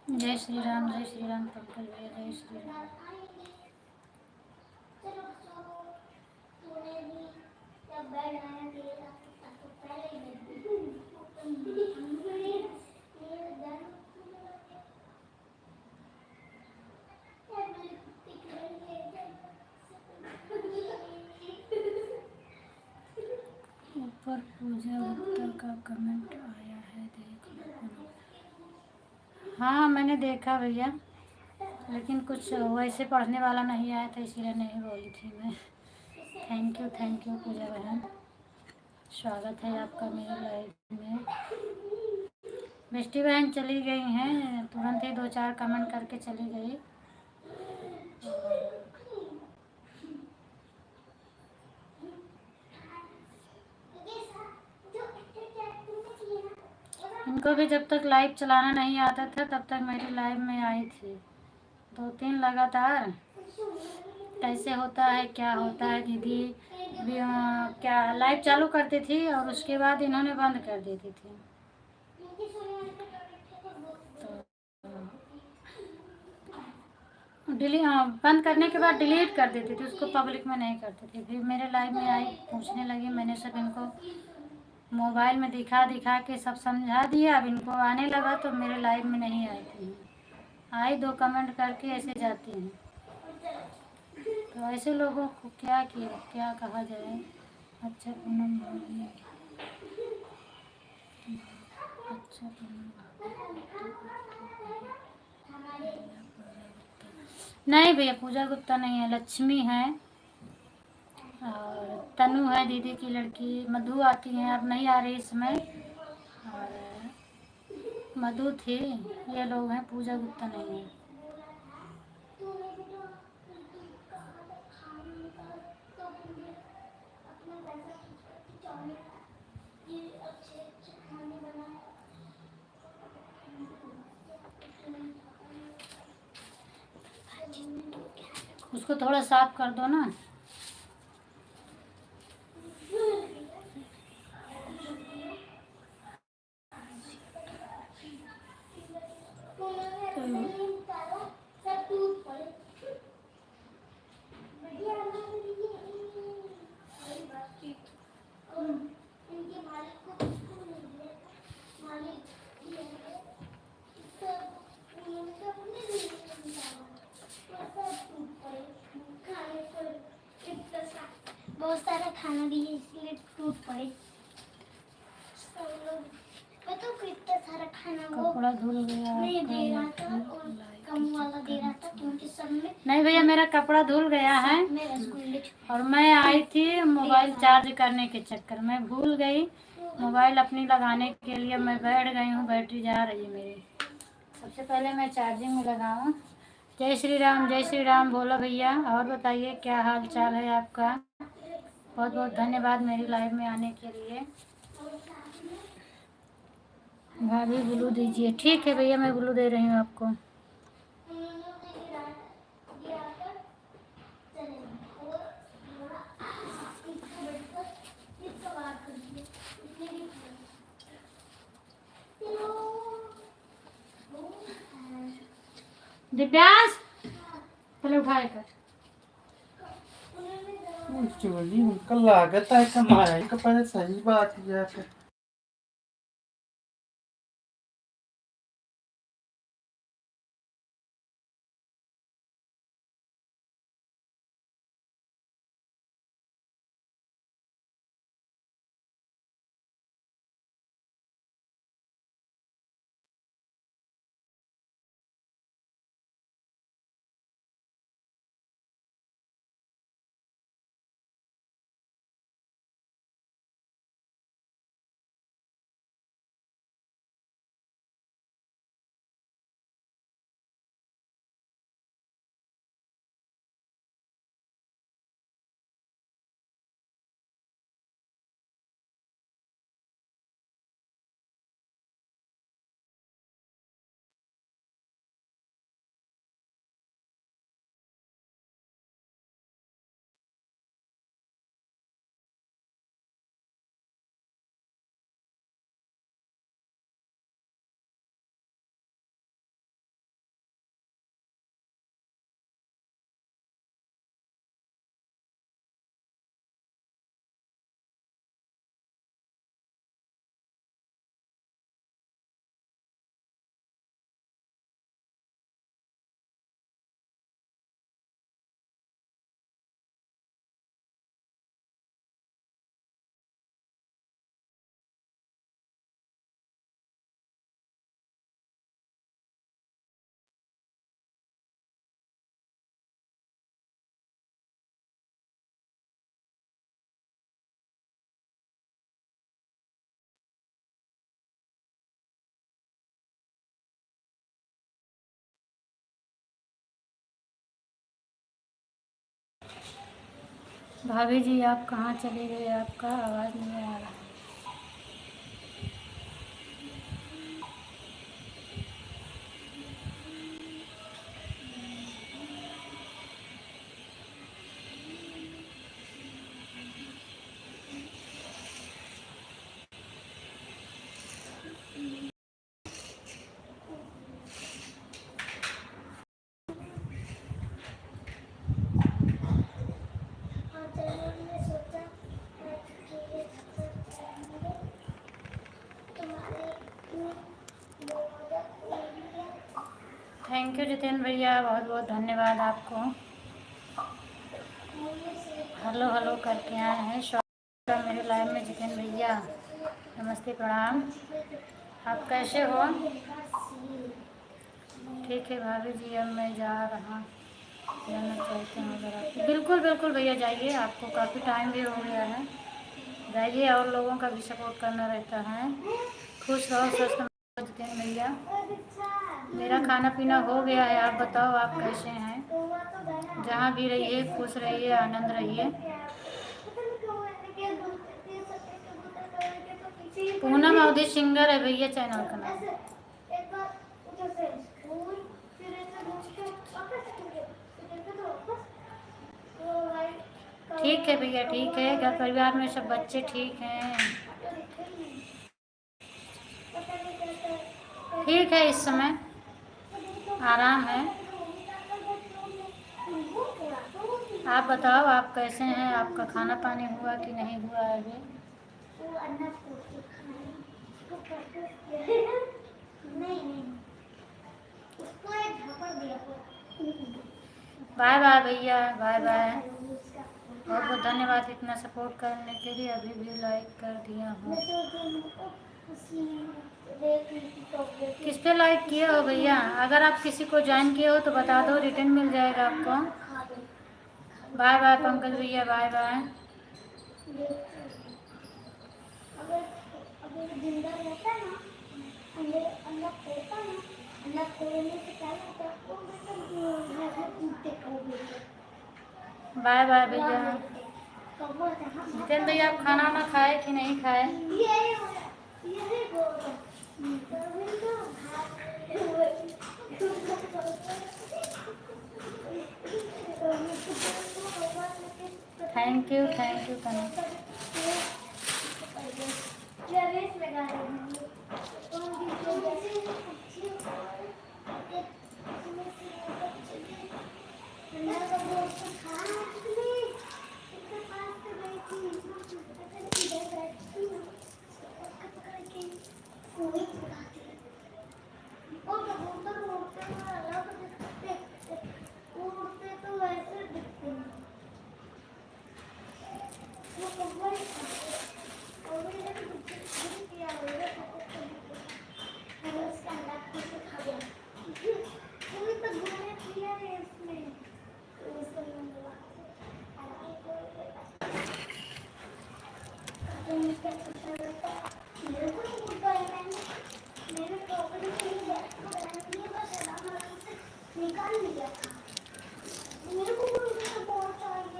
जय श्री राम, जय श्री राम पंकज भैया, जय श्री राम। ऊपर पूजा गुप्ता का कमेंट आया है, देख लो। हाँ मैंने देखा भैया, लेकिन कुछ वैसे पढ़ने वाला नहीं आया था, इसीलिए नहीं बोली थी मैं। थैंक यू पूजा बहन, स्वागत है आपका मेरे लाइव में। मिष्टी बहन चली गई हैं, तुरंत ही 2-4 कमेंट करके चली गई। इनको भी जब तक लाइव चलाना नहीं आता था तब तक मेरी लाइव में आई थी 2-3 लगातार। कैसे होता है, क्या होता है दीदी भी, क्या लाइव चालू करती थी और उसके बाद इन्होंने बंद कर देती थी। बंद करने के बाद डिलीट कर देती थी, उसको पब्लिक में नहीं करती थी। फिर मेरे लाइव में आई, पूछने लगी, मैंने सब इनको मोबाइल में दिखा के सब समझा दिया। अब इनको आने लगा तो मेरे लाइव में नहीं आती हैं, आई 2 कमेंट करके ऐसे जाती हैं। तो ऐसे लोगों को क्या कहा जाए। अच्छा पूनम भाभी, अच्छा नहीं भैया, पूजा गुप्ता नहीं है, लक्ष्मी है और तनु है दीदी की लड़की, मधु आती हैं, अब नहीं आ रही इसमें, और मधु थी, ये लोग हैं, पूजा गुप्ता नहीं है। उसको थोड़ा साफ कर दो ना। बहुत सारा खाना दिए इसलिए टूट पड़े सब लोग। पता कितना सारा खाना वो कपड़ा धुल गया नहीं आपका। दे रहा था और कम वाला दे रहा था क्योंकि सब में नहीं भैया मेरा कपड़ा धुल गया है में रसगुल्ले और मैं आई थी मोबाइल चार्ज करने के चक्कर में भूल गई मोबाइल अपनी लगाने के लिए। मैं बैठ गई हूँ, बैटरी जा रही है मेरी। सबसे पहले मैं चार्जिंग में लगाऊँ। जय श्री राम बोलो भैया। और बताइए क्या हाल चाल है आपका। बहुत बहुत धन्यवाद मेरी लाइव में आने के लिए। भाभी ग्लू दीजिए। ठीक है भैया मैं ग्लू दे रही हूँ आपको। दिव्यांश पहले उठाए कर। चोली उनका लागत है कमाई का पहले सही बात है। भाभी जी आप कहाँ चले गए, आपका आवाज़ नहीं आ रहा। थैंक यू जितेंद्र भैया, बहुत बहुत धन्यवाद आपको। हेलो हेलो करके आए हैं स्वागत मेरे लाइव में जितेंद्र भैया। नमस्ते प्रणाम, आप कैसे हो। ठीक है भाभी जी अब मैं जाना चाहती हूँ अगर आप। बिल्कुल बिल्कुल भैया जाइए, आपको काफ़ी टाइम भी हो गया है, जाइए। और लोगों का भी सपोर्ट करना रहता है। खुश रहो स्वस्थ रहो जितेंद्र भैया। मेरा खाना पीना हो गया है, आप बताओ आप कैसे हैं। जहाँ भी रहिए खुश रहिए, आनंद रहिए। पूनम अवधि सिंगर है भैया चैनल का नाम। ठीक है भैया ठीक है, घर परिवार में सब बच्चे ठीक हैं। ठीक है इस समय आराम है। आप बताओ आप कैसे हैं, आपका खाना पानी हुआ कि नहीं हुआ है अभी। बाय बाय भैया, बाय बाय। बहुत बहुत धन्यवाद इतना सपोर्ट करने के लिए। अभी भी लाइक कर दिया हूँ। किस पे लाइक किए हो भैया? अगर आप किसी को ज्वाइन किए हो तो बता दो, रिटर्न मिल जाएगा आपको। बाय बाय पंकज भैया, बाय बाय। अगर अगर जिंदा रहता ना, अंदर अंदर खोलता ना, अंदर खोलने से क्या होता है, वो मतलब कूदते कूदते। बाय बाय भैया। कब होता है? जितेंद्र भैया, आप खाना वाना खाए कि नहीं खाए? ये बोलो। तभी तो थैंक यू कनक। रेस लगा रही हूँ। निकाल लिया था मेरे को बहुत चाहिए।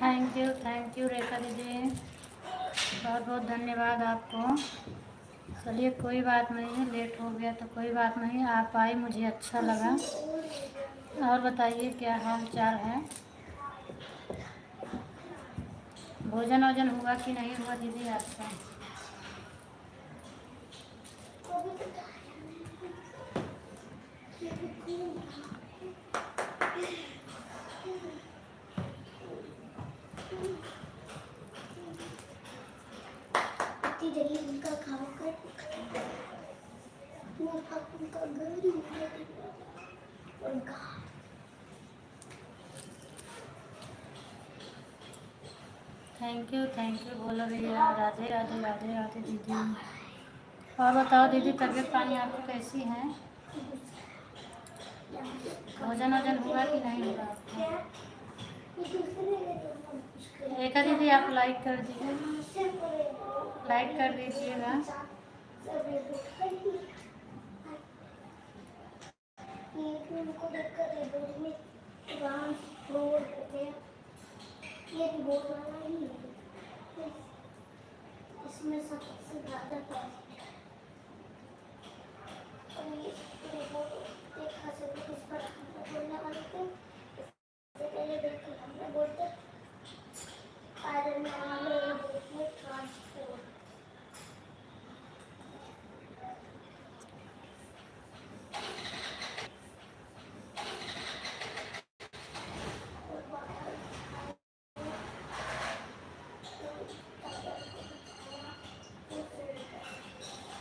थैंक यू रेखा दीदी, बहुत बहुत धन्यवाद आपको। चलिए कोई बात नहीं है, लेट हो गया तो कोई बात नहीं, आप आई मुझे अच्छा लगा। और बताइए क्या हाल चाल है? भोजन वोजन हुआ कि नहीं हुआ दीदी आपका? उनका खाओ कर उनका घर उनका थैंक यू बोलो भैया। राधे राधे राधे राधे दीदी। और बताओ दीदी, तबीयत पानी आपकी कैसी है? भोजन वोजन हुआ कि नहीं हुआ आपका? रेखा दीदी आप लाइक कर दीजिए, लाइक कर दीजिएगा। उनको देखकर ग्राउंड फ्लोर हो गया। ये तो बोर्ड वाला ही है। इसमें सबसे ज़्यादा प्रॉफिट है। और ये रिपोर्ट देखा चलो इस पर हमने बोलने वाले थे। इससे पहले देखिए हमने बोलते आयरन मैन वाले ये देखिए ट्रांसपोर्ट।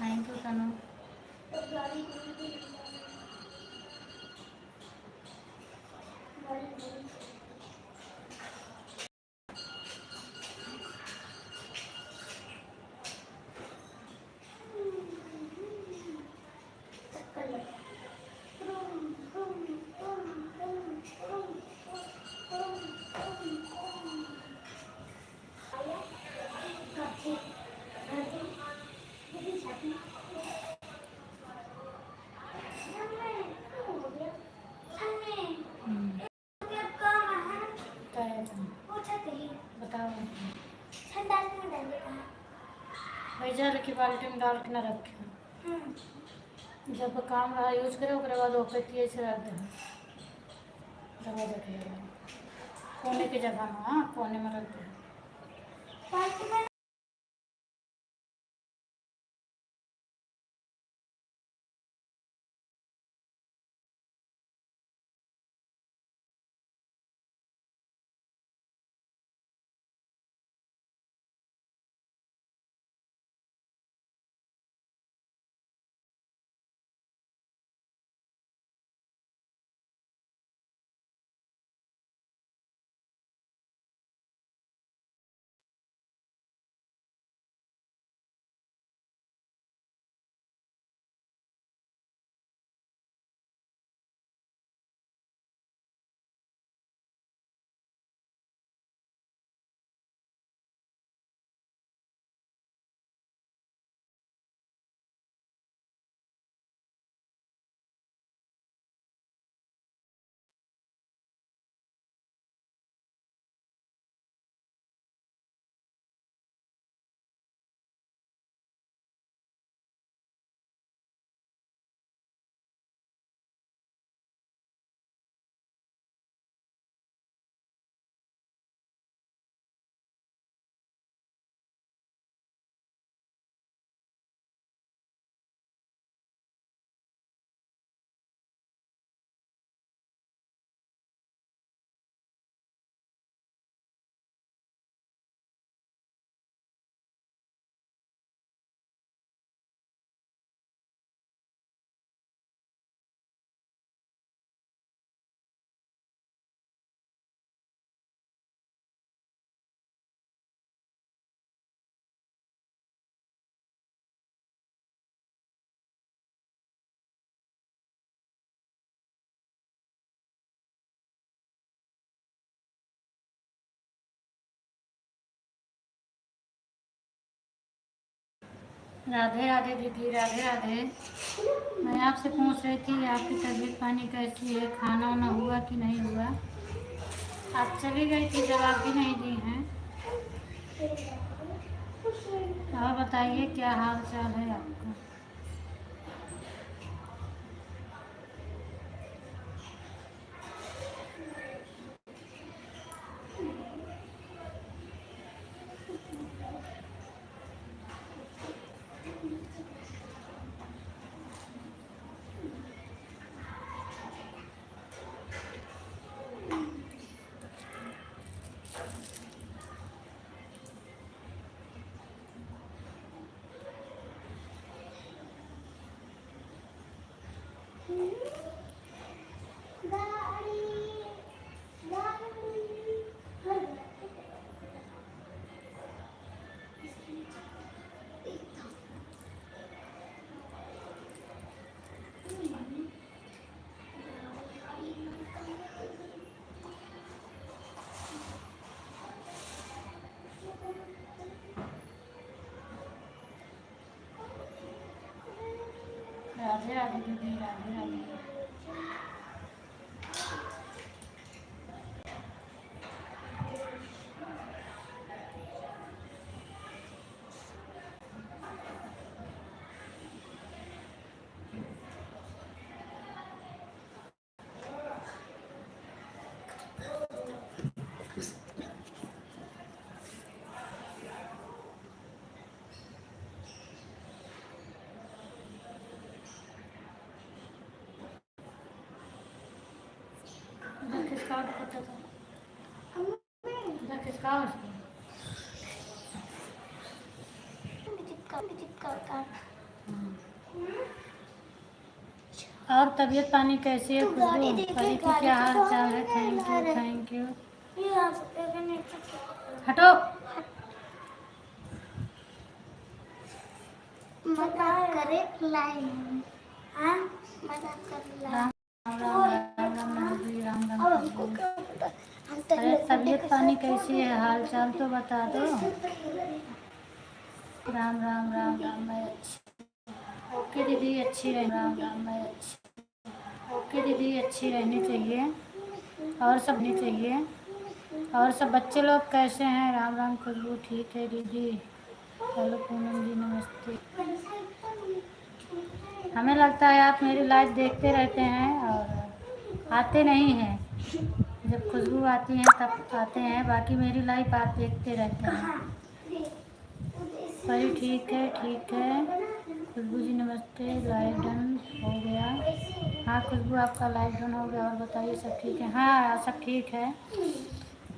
थैंक यू तनु। गाड़ी क्या है तनु? बताओ। भेजा रखी बाल्टी में डाल के न रखे। जब काम रहा यूज करे ओकरे बाद ओके किए से रख दे। दवा देख ले कोने की जगह में, हाँ कोने में रख दे। राधे राधे दीदी, राधे राधे। मैं आपसे पूछ रही थी आपकी तबीयत पानी कैसी है, खाना वाना हुआ कि नहीं हुआ। आप चली गई थी, जवाब भी नहीं दी हैं। और बताइए क्या हाल चाल है आपका। राधे राधे दीदी, राधे राधे। डाउट करता था इधर किसका उसको और तबीयत पानी कैसी है खुशबू? परी की क्या हाल चाल है? Thank you. हटो। मजाक करे लाइन। हाँ मजाक कर राम राम राम राम जी, राम राम अब खुशबू। हमको क्या पता, हम तो अरे तबीयत पानी कैसी है? हाल चाल तो बता दो। राम राम राम राम, मैं अच्छी। ओके दीदी, अच्छी रह। राम राम, मैं अच्छी। ओके दीदी, अच्छी रहनी चाहिए और सब नहीं चाहिए। और सब बच्चे लोग कैसे हैं? राम राम खुशबू, ठीक है दीदी। हेलो पूनम जी, नमस्ते। हमें लगता है आप मेरी लाइव देखते रहते हैं और आते नहीं हैं। जब खुशबू आती हैं तब आते हैं, बाकी मेरी लाइव आप देखते रहते हैं। परी ठीक है, ठीक है। खुशबू जी नमस्ते। लाइव डन हो गया। हाँ खुशबू, आपका लाइव डन हो गया। और बताइए सब ठीक है? हाँ सब ठीक है।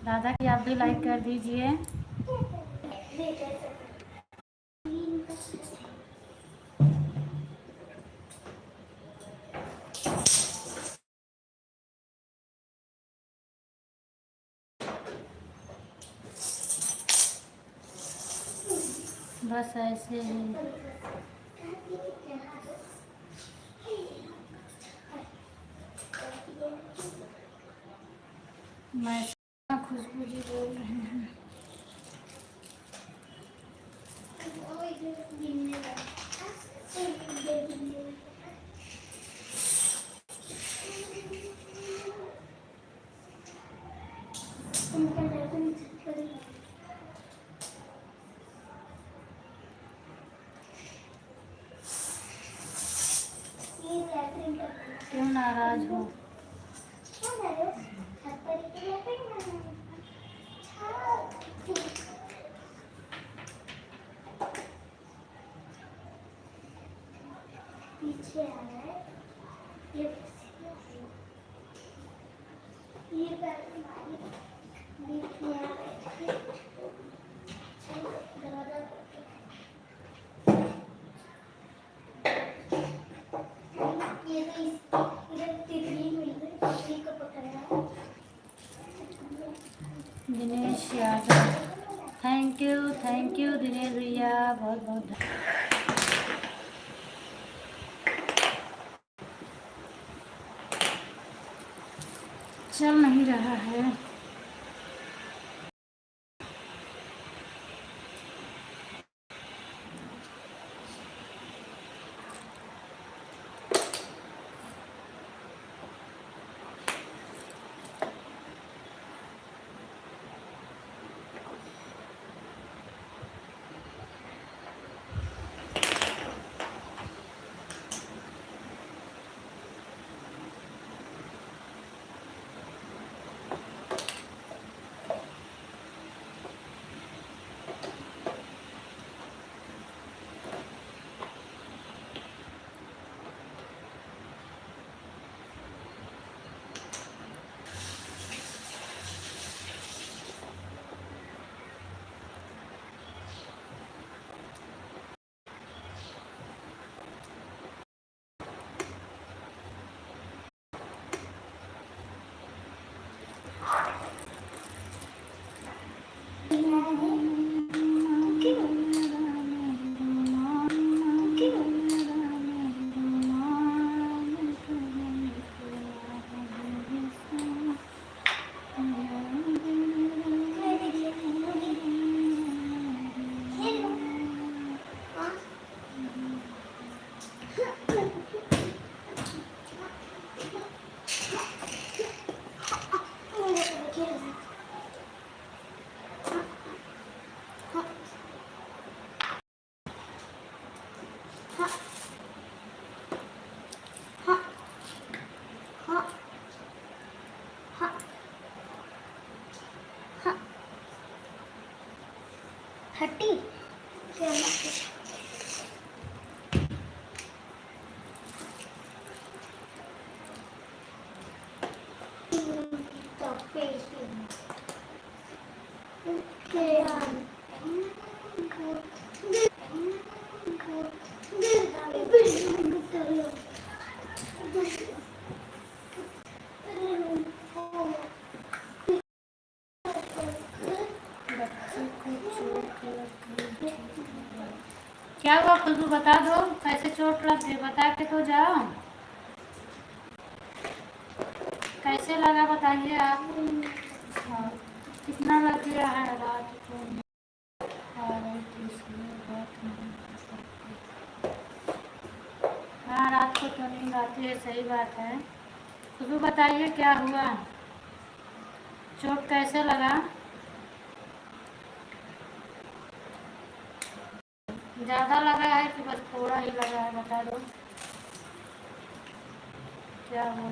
राधा की आप भी लाइक कर दीजिए। बस ऐसे ही। मैं खुशबू जी बोल रहे हैं। क्यों नाराज हो? पीछे आ रहा है ये बीच में आ रहा है। दरवाजा ये तो इधर तितली मिल गई, तितली को पकड़ा। दिनेश यादव, थैंक यू दिनेश भैया, बहुत बहुत चल नहीं रहा है। हट्टी क्या हुआ खुशबू, बता दो कैसे चोट लग गई, बता के तो जाओ। कैसे लगा बताइए आप। हाँ, कितना लग गया है रात को आ रही थी इसलिए बात नहीं कर सकती। हाँ रात को तो नींद आती है, सही बात है। खुशबू बताइए क्या हुआ, चोट कैसे लगा। ज़्यादा लगा है कि बस थोड़ा ही लगा है, बता दो क्या हुआ।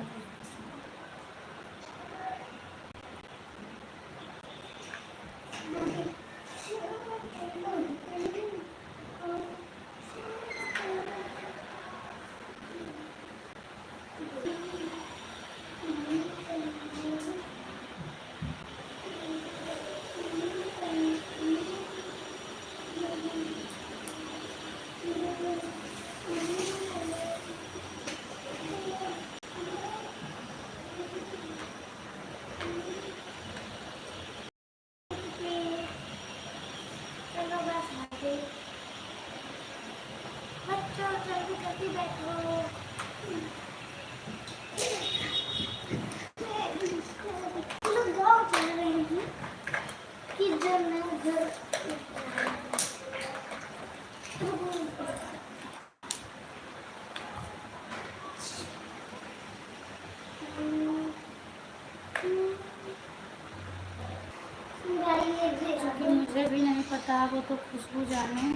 चलो बस आगे बच्चों जल्दी जल्दी बैठो। हम लोग गाँव जा रहे हैं किधर में उधर। क्योंकि मुझे भी नहीं पता, वो तो खुशबू जाने।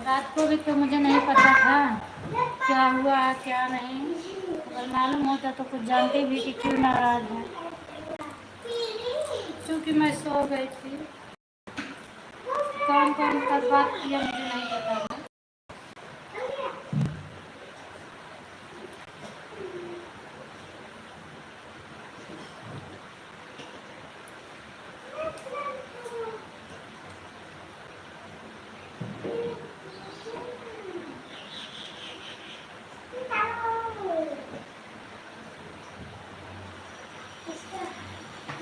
रात को भी तो मुझे नहीं पता था क्या हुआ क्या नहीं। अगर मालूम होता तो कुछ जानती भी कि क्यों नाराज है। क्योंकि मैं सो गई थी, कौन कौन कब बात किया मुझे नहीं पता था।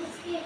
इसके